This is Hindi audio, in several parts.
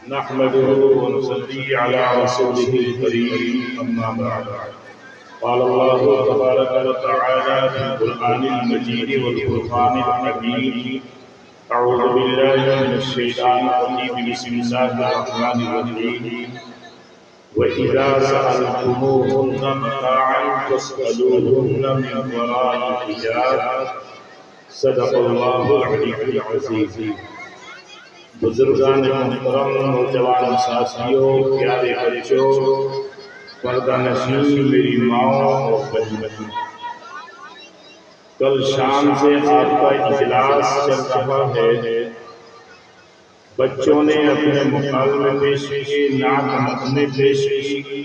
नहमदुहु व नुसल्ली अला रसूलिहिल करीम अम्मा बाद। क़ाल अल्लाहु तबारक व तआला फ़िल क़ुरआनिल मजीद वल फ़ुरक़ानिल हमीद। अऊज़ु बिल्लाहि मिनश शैतानिर रजीम। बिस्मिल्लाहिर रहमानिर रहीम। व इज़ा सअलतुमूहुन्ना मताअन फ़स्अलूहुन्ना मिन वराइ हिजाब। सदक़ल्लाहुल अलीयुल अज़ीम। बुजुर्गान मोहतरम, नौजवान साथियों, प्यारे बच्चों, पर्दा नशीन मेरी माओ और बहनों, कल शाम से आपका इजलास चल रहा है। बच्चों ने अपने मुकालमे पेश किए, नात नज़्में पेश की,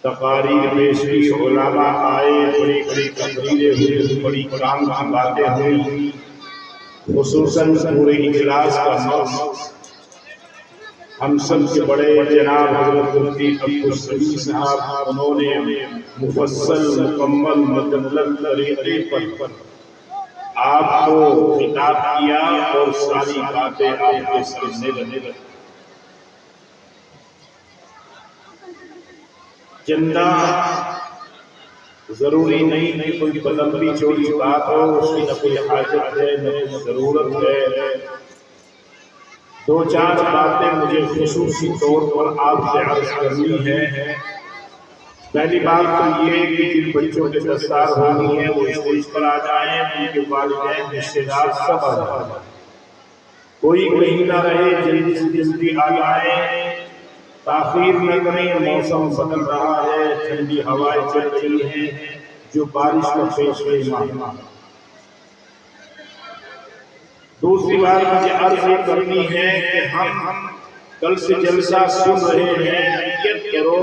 तकारीर पेश की, उलमा आए, बड़ी बड़ी तकरीरें हुई, बड़ी काम की बातें हुई। खुसूसन पूरे इजलास का मकसद हम सब के बड़े जनाब हज़रत मुफ्ती अब्दुल समीह साहब, उन्होंने मुफस्सल मुकम्मल मुदल्लल तरीके पर आपको खिताब किया और सारी बातें आपके सामने रखी। चंदा जरूरी नहीं कि कोई लंबी चौड़ी बात हो, उसकी न कोई हाजत है न कोई जरूरत है। दो चार बातें मुझे खुसूसी तौर पर आपसे अर्ज करनी है। पहली बात तो ये कि जिन बच्चों के दस्तार होनी है वो स्टेज पर आ जाए, उनके वालिदैन रिश्तेदार सब आ जाए, कोई कहीं ना रहे, जल्दी से जल्दी आ जाए, ताखीर न करें। मौसम बदल रहा है, ठंडी हवाएं चल रही हैं, जो बारिश का पेशवा। दूसरी बात मुझे अर्ज ये करनी है कि हम कल से जलसा सुन रहे हैं, नियत करो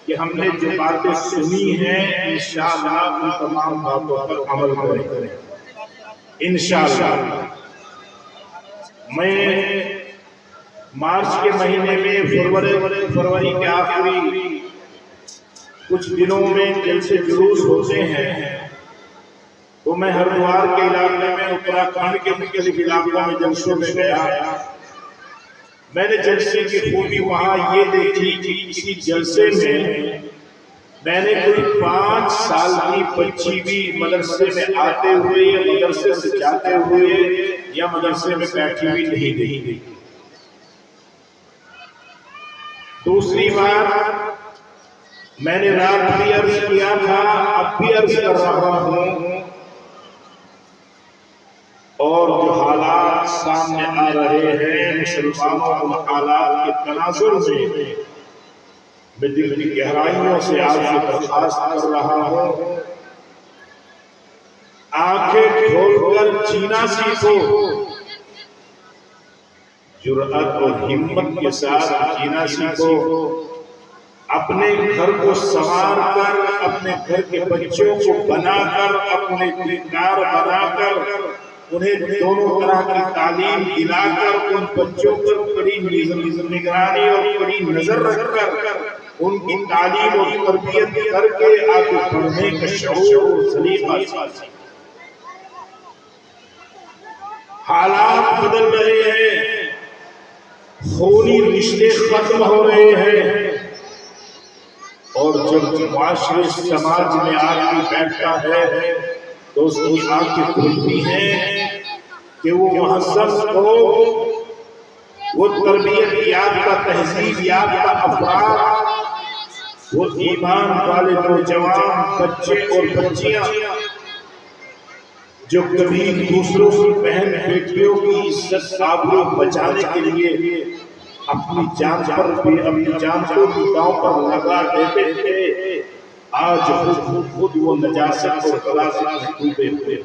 कि हमने जो बातें सुनी हैं इंशाअल्लाह उन तमाम बातों पर अमल करें इंशाअल्लाह। मैं मार्च के महीने में फरवरी के आखिरी कुछ दिनों में जलसे जुलूस होते हैं, तो मैं हरिद्वार के इलाके में, उत्तराखंड के मुख्तलिफ इलाकों में जलसों में गया। मैंने जलसे की खूबी वहां ये देखी कि किसी जलसे में मैंने कोई 5 साल की बच्ची भी मदरसे में आते हुए या मदरसे से जाते हुए या मदरसे में बैठी हुई नहीं देखी। दूसरी बात, मैंने रात भी अर्ज किया था, अब भी अर्ज कर रहा हूं, और जो हालात सामने आ रहे हैं मुसलमानों को, हालात के तनाजुर में मैं दिल की गहराइयों से आपसे दरख्वास्त कर रहा हूं, आंखें खोलकर जीना सीखो, जुर्अत और हिम्मत के साथ जीना सीखो। अपने घर को संवार कर, अपने घर के बच्चों को बनाकर, अपने किरदार बनाकर, उन्हें दोनों तरह की तालीम दिलाकर, उन बच्चों पर कड़ी निगरानी और कड़ी नजर रखकर उनकी तालीम और तरबियत करके आगे बढ़ने का शऊर सलीका। हालात बदल रहे हैं, खूनी रिश्ते खत्म हो रहे हैं, और जब माशरे समाज में आदमी बैठता है तो उसकी आंखें खुलती हैं कि वो महज़्ज़ब हो, वो तरबियत याफ्ता, तहजीब याफ्ता अफराद, वो ईमान वाले नौजवान बच्चे और बच्चियां जो कभी दूसरों की बहन बेटियों की इज्जत आबरू बचाने के लिए अपनी जान पर भी, अपनी जान को भी दांव पर लगा देते थे, आज खुद वो नजासत और गलासत डूबे हुए।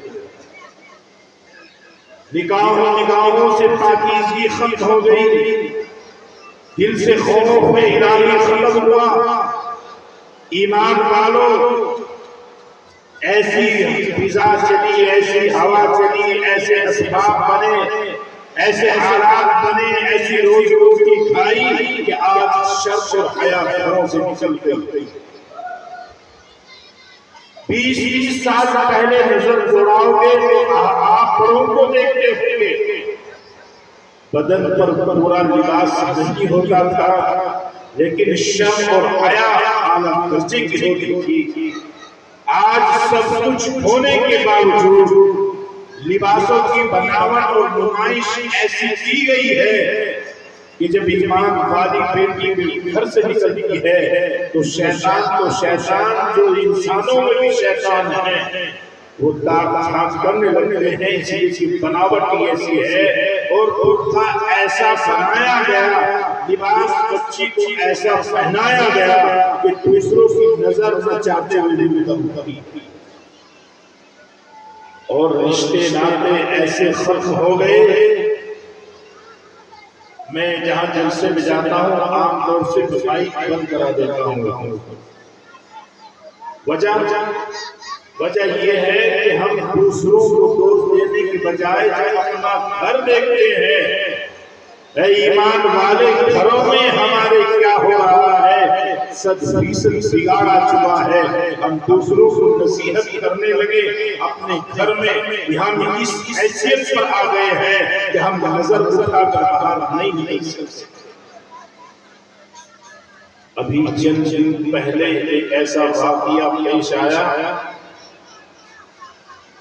निगाहों से पाकीज़गी खत्म हो गई, दिल से खौफ इलाही खत्म हुआ। ईमान वालों, ऐसी फिजा चली, ऐसी हवा चली, ऐसे असबाब बने, ऐसे हालात बने, ऐसी रोज रोटी खाई कि आज शर्म और हया घरों से निकल गई। 20-20 साल पहले नजर दौड़ाओगे तो आप बड़ों को देखते होंगे, बदन पर पूरा लिबास नहीं होता था, लेकिन शर्म और हया आला दर्जे की होती थी। आज सब कुछ होने के बावजूद लिबासों की बनावट और नुमाइश ऐसी की गई है कि जब ईमान वाली बेटी घर से निकलती है तो शैतान जो इंसानों में भी शैतान है वो दाग छाप करने लगते हैं। इसकी बनावट ऐसी है और उनका ऐसा बनाया गया, लिबास बच्ची को ऐसा पहनाया गया कि दूसरों की नजर न चाहते हुए भी और रिश्ते नाते ऐसे खत्म हो गए। मैं जहां जलसे में जाता हूँ आमतौर से माइक बंद करा देता हूँ। वजह यह है कि हम दूसरों को दोष देने की बजाय जब अपना घर देखते हैं, ईमान वाले घरों में हमारे क्या हो रहा है, सद-फीसद बिगाड़ा चुका है। हम दूसरों को नसीहत करने लगे, अपने घर में हम इस हैसियत पर आ गए हैं कि हम नजर उठाकर नहीं सकते। अभी चंद दिन पहले एक ऐसा वाकया पेश आया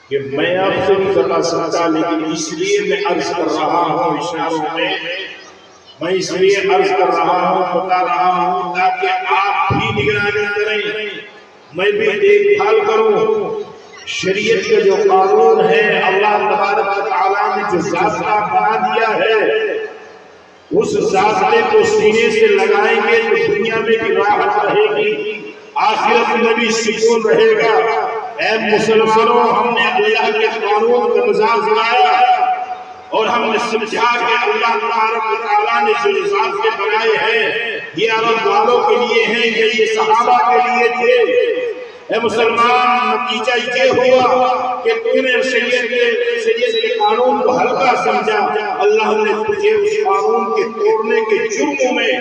कि मैं आपसे नहीं बता सकता, लेकिन इसलिए मैं अर्ज कर रहा हूँ इशारों में, मैं इसलिए अर्ज कर रहा हूँ, बता रहा हूँ ताकि आप भी निगरानी करें, मैं भी देखभाल करूं। शरीयत के जो कानून है, अल्लाह तबारक व तआला ने जो ज़ाब्ता बना दिया है, उस ज़ाब्ते को सीने से लगाएंगे तो दुनिया में भी राहत रहेगी, आखिरत में भी सुकून रहेगा। ऐ मुसलमानों, हमने अल्लाह के कानून का मजाक उड़ाया और हमने समझा कि अल्लाह तबारक व तआला ने जो ज़ाब्ते बनाए हैं ये अरब वालों के लिए हैं, ये सहाबा के लिए थे। ऐ मुसलमान, नतीजा ये हुआ कि तूने शरीयत के कानून को हल्का समझा, अल्लाह ने तुझे उस कानून के तोड़ने के जुर्म में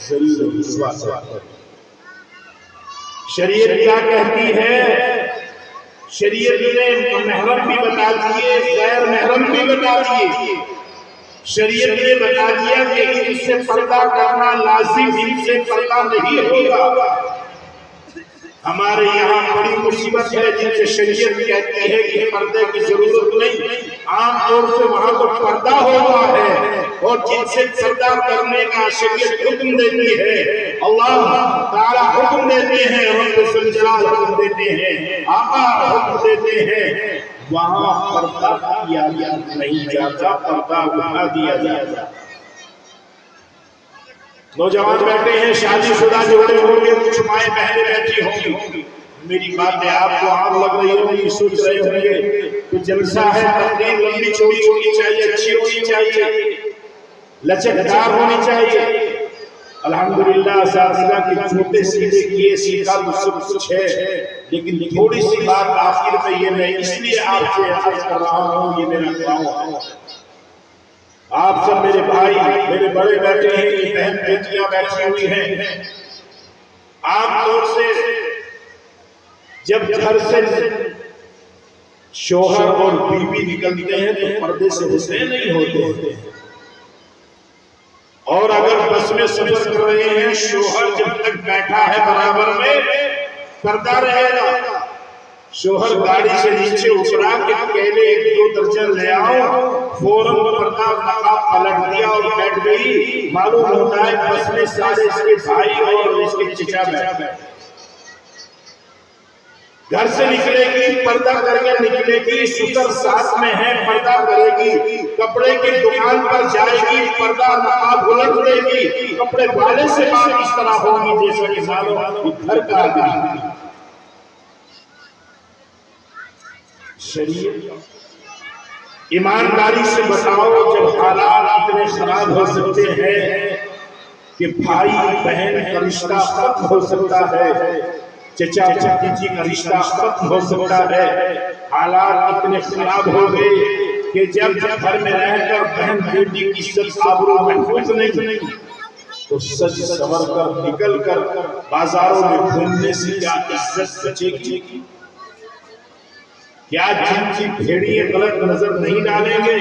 जरूर विश्वास रखा। शरीयत क्या कहती है? शरीयत ने महरम भी बता दिए, गैर महरम भी बता दिए। शरीयत ने बता दिया कि इनसे पर्दा करना लाजिम, इनसे पर्दा नहीं होगा। हमारे यहाँ बड़ी मुसीबत है जिनसे शरीयत कहती है कि पर्दे की जरूरत नहीं, आमतौर से वहाँ तो पर्दा होता है, और जिनसे पर्दा करने का शरीयत हुक्म देती है, अल्लाह ताला हुक्म देते हैं, रब्बुल जलाल हुक्म देते हैं, आका हुक्म देते हैं, वहाँ पर्दा किया नहीं जाता, पर्दा उठा दिया जाता। नौजवान बैठे हैं, शादीशुदा जोड़े होंगे, कुछ माएँ बहनें बैठी होंगी, मेरी बातें आपको आग लग रही होगी, सोच रहे होंगे तो जलसा है, तकरीर लंबी चौड़ी होनी चाहिए, अच्छी होनी चाहिए, लचकदार होनी चाहिए। अल्हम्दुलिल्लाह साथिया के छोटे सीधे किए सीखा तो सब कुछ है, लेकिन थोड़ी सी बात आखिर में ये मैं इसलिए आपसे अर्ज कर रहा हूँ, ये मेरा गाँव है, आप सब मेरे भाई, मेरे बड़े बैठे हैं, बहन बेटियां बैठी हुई हैं। आमतौर से जब घर से शौहर और बीवी निकलते हैं तो पर्दे से हुसैन नहीं होते, और अगर बस में सफर कर रहे हैं, शौहर जब तक बैठा है बराबर में पर्दा रहेगा। शौहर गाड़ी से नीचे उतरा के केले 1-2 दर्जन ले आओ, फौरन पर्दा नकाब पलट दिया और बैठ गई। मालूम होता है बस में सारे इसके भाई और इसके चचा बैठे। घर से निकलेगी पर्दा करके निकलेगी, सुतर साथ में है पर्दा करेगी, कपड़े की दुकान पर जाएगी पर्दा नकाब उलट देगी, कपड़े वाले से बात इस तरह होगी जैसे कि मालूम घर का आदमी। शरीयत ईमानदारी से बताओ, जब हालात इतने खराब हो सकते हैं कि भाई बहन का रिश्ता खत्म हो सकता है, चचा भतीजी का रिश्ता खत्म हो सकता है, हालात इतने खराब हो गए कि जब घर में रहकर बहन बेटी की इज्जत आबरू महफूज नहीं तो सज संवर कर निकल कर बाजारों में घूमने से क्या इज्जत बचेगी? क्या जिनकी भेड़िए गलत नजर नहीं डालेंगे?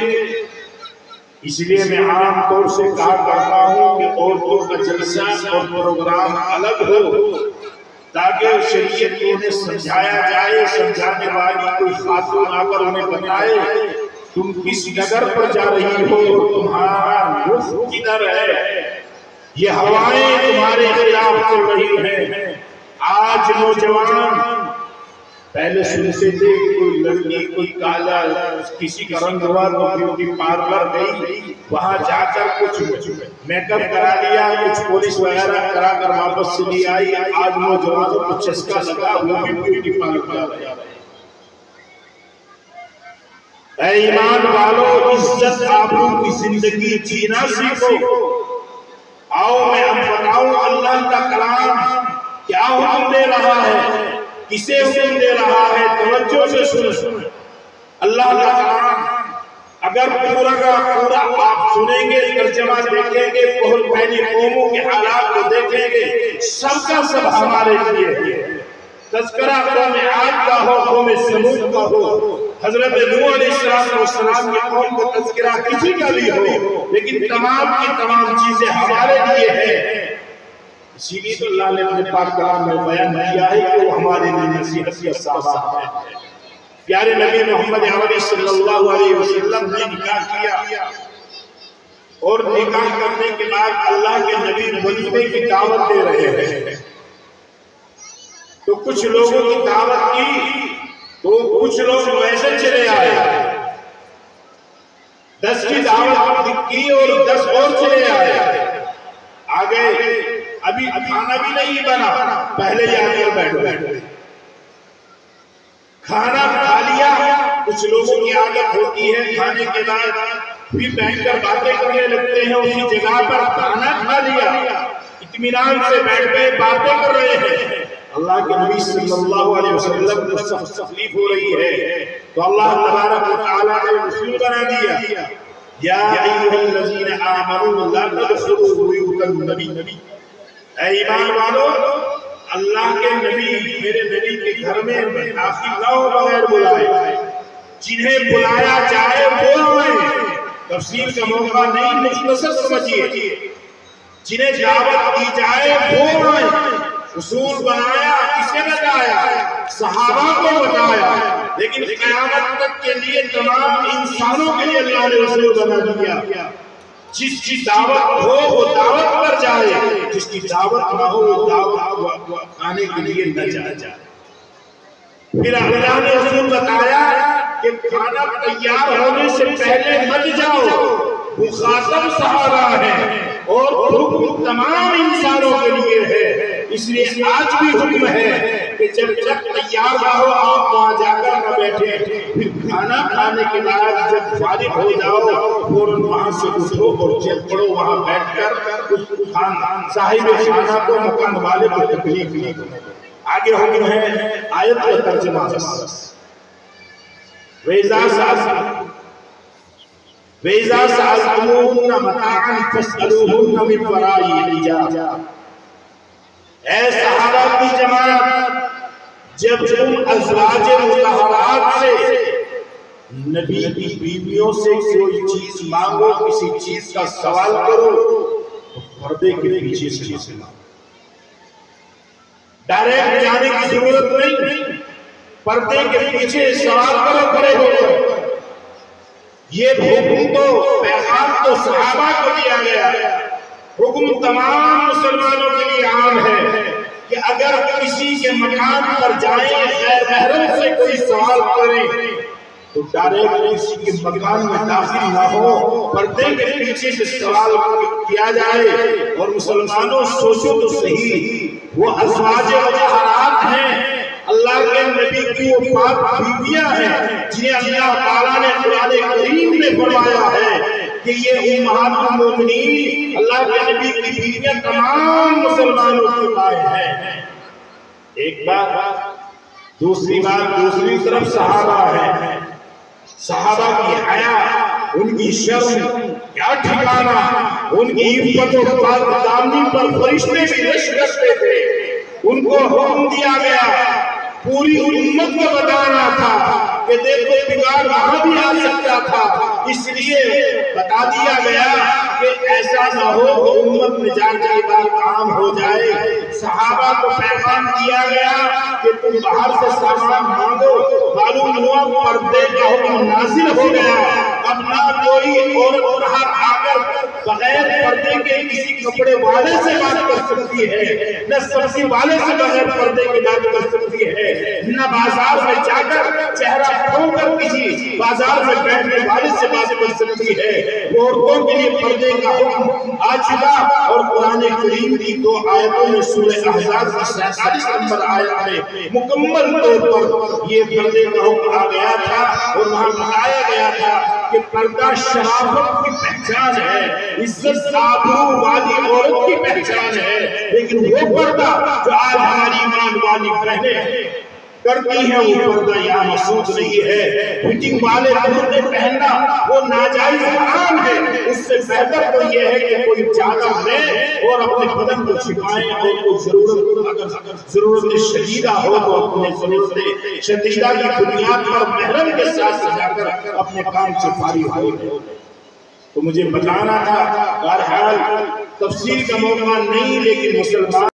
इसलिए मैं आम तौर से कहा करता हूँ कि औरतों का जलसा और प्रोग्राम अलग हो, ताकि शरीयत को उन्हें समझाया जाए। समझाने वाली कोई खातून आकर उन्हें बताए तुम किस नगर पर जा रही हो, तुम्हारा रुख किधर है, ये हवाएं तुम्हारे खिलाफ चल रही हैं। आज नौजवान पहले सुनते थे कि कोई लड़की कोई काला किसी का रंग हुआ तो ब्यूटी पार्लर गई, वहां जाकर कुछ मेकअप करा लिया, कुछ पॉलिश वगैरह करा कर वापस चली आई। आज नौजवानों को चस्का लगा, वो भी ब्यूटी पार्लर। ईमान वालों, इज्जत आबरू की जिंदगी जीना सीखो। आओ मैं अब बताऊं अल्लाह का कलाम क्या हुक्म दे रहा है, किसे हुक्म दे रहा है। तवज्जो से सुन। अल्लाह का कलाम अगर पूरा का पूरा आप सुनेंगे, तर्जुमा देखेंगे, बहुत पहली कौमों के हालात को देखेंगे, सबका सब हमारे लिए है। तज़किरा कौम आद का हो, कौम समूद का हो, हजरत नूह अलैहिस्सलाम की कौम का तज़किरा किसी का भी हो, लेकिन तमाम की तमाम चीजें हमारे लिए है। इसीलिए तो अल्लाह ने अपने पाक कलाम में बयान किया है कि वो हमारे लिए नसीहत का सामान है। प्यारे नबी मोहम्मद अरबी सल्लल्लाहु अलैहि वसल्लम ने निकाह किया और निकाह करने के बाद अल्लाह के नबी वलीमे की दावत दे रहे हैं। तो कुछ लोगों की दावत की, तो कुछ लोग वैसे चले आए। 10 की दावत की और 10 और चले आए। आगे अभी खाना भी नहीं बना, पहले ही आकर बैठ गए। खाना खा लिया। कुछ लोगों की आदत होती है खाने के बाद फिर बैठकर बातें करने लगते हैं। उसी जगह पर खाना खा लिया, इत्मीनान से बैठ गए, बातें कर रहे हैं। अल्लाह के नबी सल्लल्लाहु अलैहि वसल्लम को सख्त तकलीफ हो रही है, तो अल्लाह तबारक व तआला ने उसूल बना दिया, या अय्युहल्लज़ीना आमनू ला तदखुलू बुयूतन नबी। ऐ ईमान वालों, अल्लाह के नबी मेरे नबी के घर में दाखिल न हो बगैर बुलाए। जिन्हें बुलाया जाए वो आए। तफसीर का मौका नहीं, मुख्तसर समझिए। जिन्हें दावत दी जाए वो आए। उसूल बनाया किसे बताया? सहाबा को बताया। लेकिन क़यामत तक के लिए तमाम इंसानों के लिए अल्लाह ने उसूल बना दिया। जिसकी दावत हो वो दावत पर जाए, जिसकी दावत ना हो वो दावत खाने के लिए न जाए। फिर अल्लाह ने उसूल बताया कि खाना तैयार होने से पहले मत जाओ। मुखातब सहारा है और हुक्म तमाम इंसानों के लिए है। इसलिए आज भी हुक्म है कि जब तैयार ना हो आप वहां जाकर न बैठे। फिर खाना खाने के बाद जब फारिग हो जाओ फौरन वहां से उठो और चल पड़ो वहां बैठकर उस साहिब खाना को मकान वाले को तकलीफ नहीं दो। आगे हुक्म है आयत का तर्जुमा। वैज़ा सअलतमूहुन्ना मताअन फस्अलूहुन्ना मिन वराई हिजाब। ऐ सहाबा की जमात, जब तुम अज़वाज मुतहरात से, नबी की बीवियों से कोई चीज मांगो, किसी चीज का सवाल करो, तो पर्दे के पीछे से मांगो। डायरेक्ट जाने की जरूरत नहीं, पर्दे के पीछे सवाल करो खड़े होकर। ये हुक्म तो पैगाम तो सहाबा को दिया गया। हुक्म तमाम मुसलमानों के लिए आम है कि अगर किसी के मकान पर जाए, गैर महरम से कोई सवाल करें, तो डायरेक्ट किसी के मकान में दाखिल ना हो, पर्दे के पीछे से सवाल किया जाए। और मुसलमानों सोचो तो सही, वो अज़वाज मुतहरात हैं, अल्लाह के नबी की वो पाक बीवियां हैं जिन्हें अल्लाह ताला ने कुरान करीम में फरमाया है कि ये उम्महातुल मोमिनीन, अल्लाह के नबी की बीवियां तमाम मुसलमानों की माएं हैं। एक बात। दूसरी बात, दूसरी तरफ सहाबा है। सहाबा की हया, उनकी शर्म क्या ठिकाना, उनकी इज्जत और पाक-दामनी पर फरिश्ते भी रश करते थे। उनको हुक्म दिया गया, पूरी उम्मत को बताना था कि देखो बिगाड़ वहां भी आ सकता था, इसलिए बता दिया गया कि ऐसा न हो कि उम्मत में जाके बात आम हो जाए। सहाबा को पैगाम दिया गया कि तुम बाहर से सामान मांगो, मालूम हुआ पर्दे का हुक्म नाजिल हो गया। अब ना कोई औरत बाहर आकर बगैर पर्दे के किसी कपड़े वाले से बात कर सकती है, न सब्जी वाले से बगैर पर्दे की बात कर सकती है, न बाजार में जाकर चेहरा खोलकर किसी बाजार में बैठने वाले से बात कर सकती है। औरतों के लिए पर्दे का हुक्म आ चुका और कुरान करीम की 2 आयतों में सूरह अहज़ाब की 47 नंबर आयत में मुकम्मल तौर पर ये पर्दे का हुक्म आ गया था और वहाँ बताया गया था कि पर्दा शराफत की पहचान है, इज्जत आबरू वाली औरत की पहचान है। लेकिन वो पर्दा जो आज हमारी ईमान वाली बहनें करती है, वो पर्दा यहाँ महसूस नहीं है। फिटिंग वाले पर्दे पहनना वो नाजायज हराम है। उससे बेहतर तो ये है कि कोई चादर ले और अपने बदन को छिपाए और कोई जरूरत शदीदा हो तो अपने जरूरत शदीदा की बुनियाद पर महरम के साथ सजाकर अपने काम से फारिग हो। तो मुझे बताना था, बहरहाल तफसीर का मौका नहीं, लेकिन मुसलमान